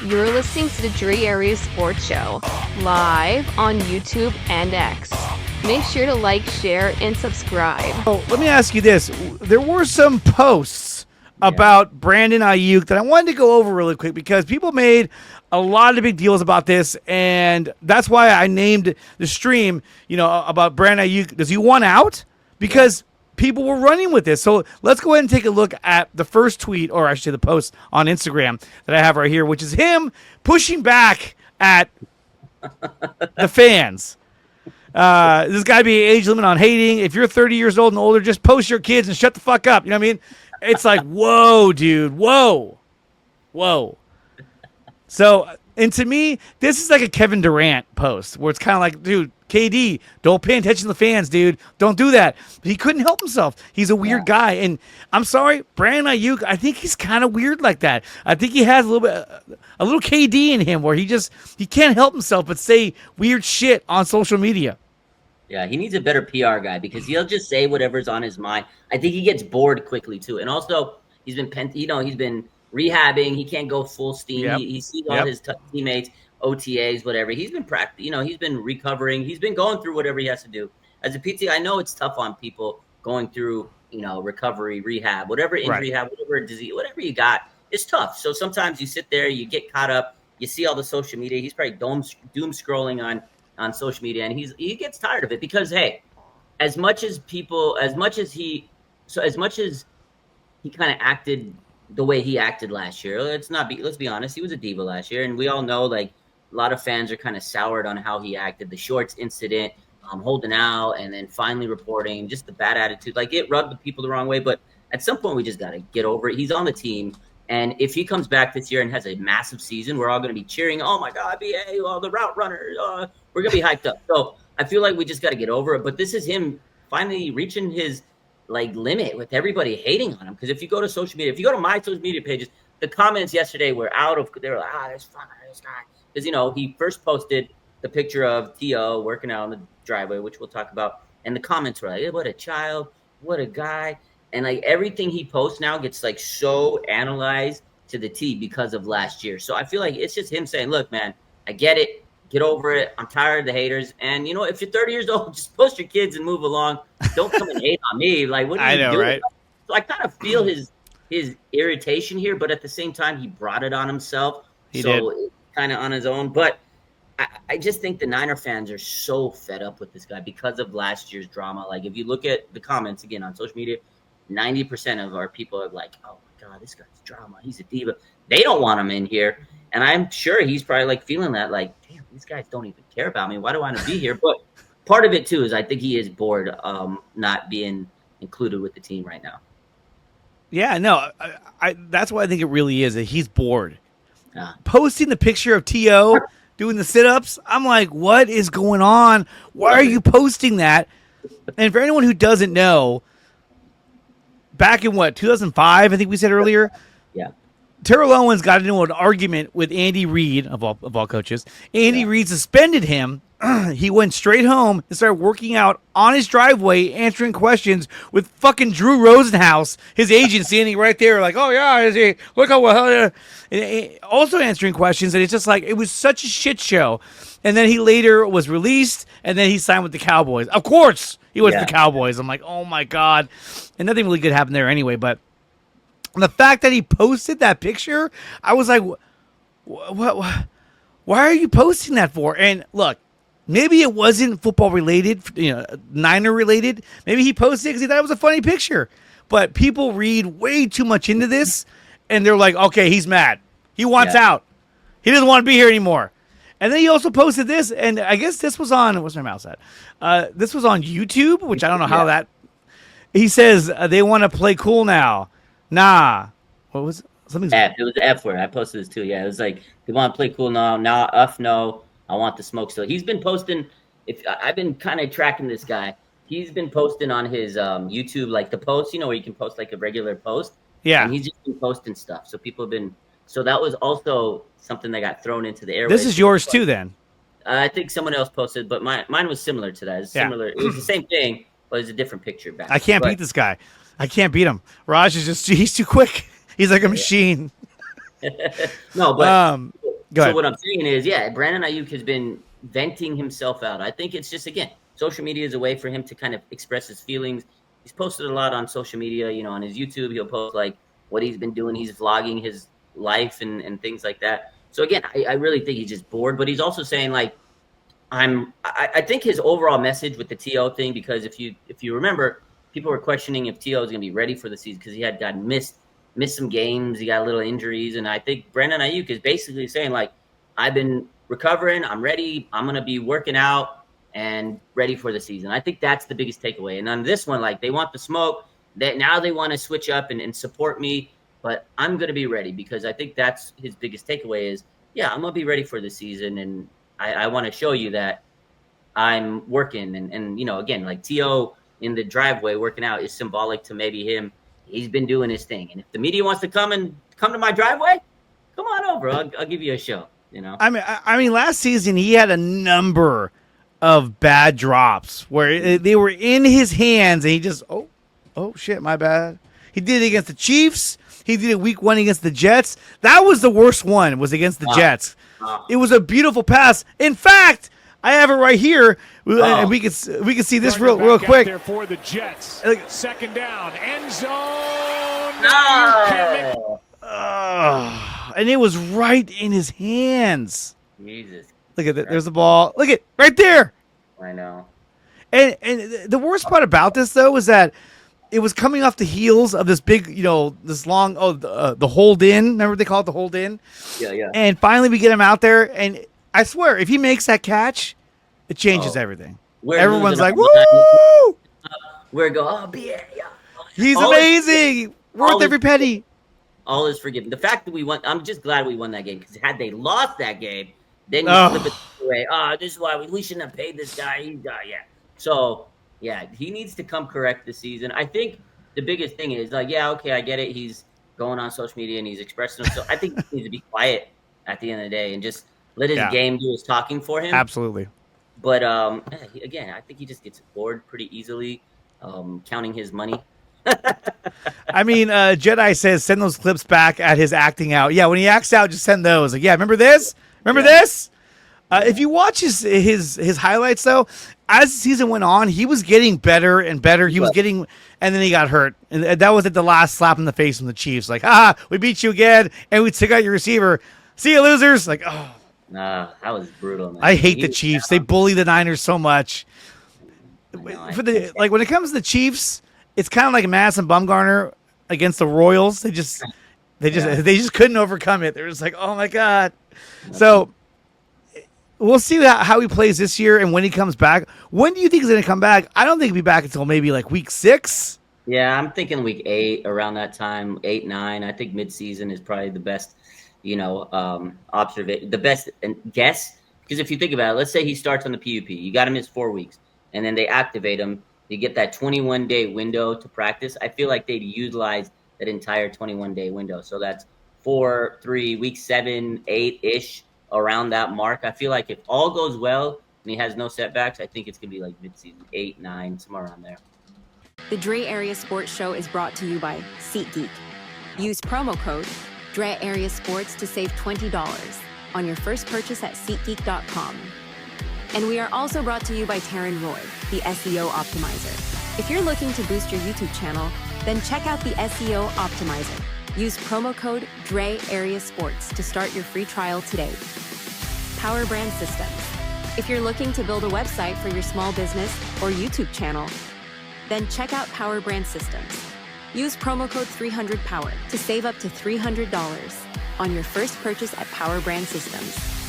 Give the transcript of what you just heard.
You're listening to the DreArea Sports Show, live on YouTube and X. Make sure to like, share, and subscribe. Oh, let me ask you this. There were some posts about Brandon Aiyuk that I wanted to go over really quick because people made a lot of big deals about this, and that's why I named the stream, about Brandon Aiyuk. Does he want out? Because people were running with this. So let's go ahead and take a look at the first tweet, or actually the post on Instagram that I have right here, which is him pushing back at the fans. There's got to be an age limit on hating. If you're 30 years old and older, just post your kids and shut the fuck up. You know what I mean? It's like, whoa, dude. Whoa. So, and to me, this is like a Kevin Durant post where it's kind of like, dude, KD, don't pay attention to the fans, dude. Don't do that. But he couldn't help himself. He's a weird guy. And I'm sorry, Brandon Aiyuk, I think he's kind of weird like that. I think he has a little KD in him where he can't help himself but say weird shit on social media. Yeah, he needs a better PR guy because he'll just say whatever's on his mind. I think he gets bored quickly too. And also, he's been rehabbing. He can't go full steam. Yep. He sees all his teammates, OTAs, whatever. He's been he's been recovering. He's been going through whatever he has to do. As a PT, I know it's tough on people going through, recovery, rehab, whatever injury you have, whatever disease, whatever you got. It's tough. So sometimes you sit there, you get caught up, you see all the social media. He's probably doom scrolling on social media, and he gets tired of it because, hey, as much as he kind of acted the way he acted last year, let's be honest, he was a diva last year, and we all know, like, a lot of fans are kind of soured on how he acted. The shorts incident, holding out, and then finally reporting, just the bad attitude, like, it rubbed the people the wrong way. But at some point, we just got to get over it. He's on the team, and if he comes back this year and has a massive season, we're all going to be cheering, oh my God, BA, all the route runners, we're going to be hyped up. So I feel like we just got to get over it. But this is him finally reaching his limit with everybody hating on him. Because if you go to social media, if you go to my social media pages, the comments yesterday were they were like, there's fun on this guy. Because, he first posted the picture of T.O. working out on the driveway, which we'll talk about. And the comments were like, hey, what a child, what a guy. And like everything he posts now gets like so analyzed to the T because of last year. So I feel like it's just him saying, look, man, I get it. Get over it. I'm tired of the haters. And, if you're 30 years old, just post your kids and move along. Don't come and hate on me. Like, what are you doing? Right? So I kind of feel his irritation here, but at the same time, he brought it on himself. He did. Kind of on his own. But I just think the Niner fans are so fed up with this guy because of last year's drama. Like, if you look at the comments, again, on social media, 90% of our people are like, oh, my God, this guy's drama. He's a diva. They don't want him in here. And I'm sure he's probably like feeling that, like, damn, these guys don't even care about me. Why do I want to be here? But part of it, too, is I think he is bored not being included with the team right now. Yeah, no, I that's what I think it really is. That he's bored. Posting the picture of T.O. doing the sit-ups, I'm like, what is going on? Why are you posting that? And for anyone who doesn't know, back in 2005, I think we said earlier? Yeah. Terrell Owens got into an argument with Andy Reid, of all coaches. Andy Reid suspended him. He went straight home and started working out on his driveway, answering questions with fucking Drew Rosenhaus, his agent, standing right there like, oh, yeah, look how well. Also answering questions, and it's just like, it was such a shit show. And then he later was released, and then he signed with the Cowboys. Of course, he went to the Cowboys. I'm like, oh, my God. And nothing really good happened there anyway, but the fact that he posted that picture, I was like, what? Why are you posting that for? And look, maybe it wasn't football related, Niner related. Maybe he posted it because he thought it was a funny picture. But people read way too much into this, and they're like, okay, he's mad. He wants out. He doesn't want to be here anymore. And then he also posted this, and I guess this was on, what's my mouse at? This was on YouTube, which I don't know how that. He says they want to play cool now. Nah. What was it? Something's F. It was the F word. I posted this too. Yeah, it was like, they want to play cool now. Now, F no. I want the smoke still. He's been posting. I've been kind of tracking this guy. He's been posting on his YouTube, like the posts, where you can post like a regular post. Yeah. And he's just been posting stuff. So people have been. So that was also something that got thrown into the airwaves. This is yours too, then. I think someone else posted, but mine was similar to that. It's similar. It was the same thing, but it's a different picture back. I can't beat this guy. I can't beat him. Raj is he's too quick. He's like a machine. No, but Go ahead. So what I'm saying is, yeah, Brandon Aiyuk has been venting himself out. I think it's just, again, social media is a way for him to kind of express his feelings. He's posted a lot on social media, on his YouTube. He'll post like what he's been doing. He's vlogging his life and things like that. So again, I really think he's just bored, but he's also saying like, I think his overall message with the TO thing, because if you remember, people were questioning if TO is going to be ready for the season because he had gotten missed some games. He got little injuries. And I think Brandon Aiyuk is basically saying, like, I've been recovering. I'm ready. I'm going to be working out and ready for the season. I think that's the biggest takeaway. And on this one, like, they want the smoke. Now they want to switch up and support me. But I'm going to be ready because I think that's his biggest takeaway is, yeah, I'm going to be ready for the season. And I want to show you that I'm working. And again, like TO in the driveway working out is symbolic to maybe him. He's been doing his thing. And if the media wants to come to my driveway, come on over. I'll give you a show, I mean, last season he had a number of bad drops where they were in his hands and he just, oh shit, my bad. He did it against the Chiefs. He did it week 1 against the Jets. That was the worst one, was against the Jets. It was a beautiful pass. In fact, I have it right here. And we can see this real quick. There for the Jets. Second down, end zone. No. And it was right in his hands. Jesus. Look at that. There's the ball. Look at right there. I know. And the worst part about this though is that it was coming off the heels of this big, this long, the hold in. Remember what they call it, the hold in? Yeah. And finally we get him out there, and I swear, if he makes that catch, it changes everything. Everyone's like, woo! We're going, yeah. He's amazing. Worth every penny. All is forgiven. The fact that we won, I'm just glad we won that game, because had they lost that game, then you flip it away. This is why we shouldn't have paid this guy. So, yeah, he needs to come correct this season. I think the biggest thing is, like, yeah, okay, I get it. He's going on social media and he's expressing himself. I think he needs to be quiet at the end of the day and just let his game do his talking for him. Absolutely. But, again, I think he just gets bored pretty easily, counting his money. I mean, Jedi says send those clips back at his acting out. Yeah, when he acts out, just send those. Like, yeah, remember this? Remember this? If you watch his highlights, though, as the season went on, he was getting better and better. He was getting, and then he got hurt. And that was at the last slap in the face from the Chiefs. Like, we beat you again, and we took out your receiver. See you, losers. Like, oh. Nah, that was brutal, man. I hate the Chiefs. They bully the Niners so much. When it comes to the Chiefs, it's kind of like Madison Bumgarner against the Royals. They just couldn't overcome it. They're just like, oh my God. So we'll see how he plays this year and when he comes back. When do you think he's going to come back? I don't think he'll be back until maybe like week 6. Yeah, I'm thinking week 8, around that time, 8, 9. I think midseason is probably the best, observation, the best guess. Because if you think about it, let's say he starts on the PUP. You got him his 4 weeks, and then they activate him. You get that 21-day window to practice. I feel like they'd utilize that entire 21-day window. So that's 4, 3, week 7, 8-ish, around that mark. I feel like if all goes well and he has no setbacks, I think it's going to be like midseason, 8, 9, somewhere around there. The DreArea Sports Show is brought to you by SeatGeek. Use promo code DreArea Sports to save $20 on your first purchase at SeatGeek.com. And we are also brought to you by Taryn Roy, the SEO Optimizer. If you're looking to boost your YouTube channel, then check out the SEO Optimizer. Use promo code DreArea Sports to start your free trial today. PowerBrandSystems. If you're looking to build a website for your small business or YouTube channel, then check out PowerBrandSystems. Use promo code 300POWER to save up to $300 on your first purchase at PowerBrandSystems.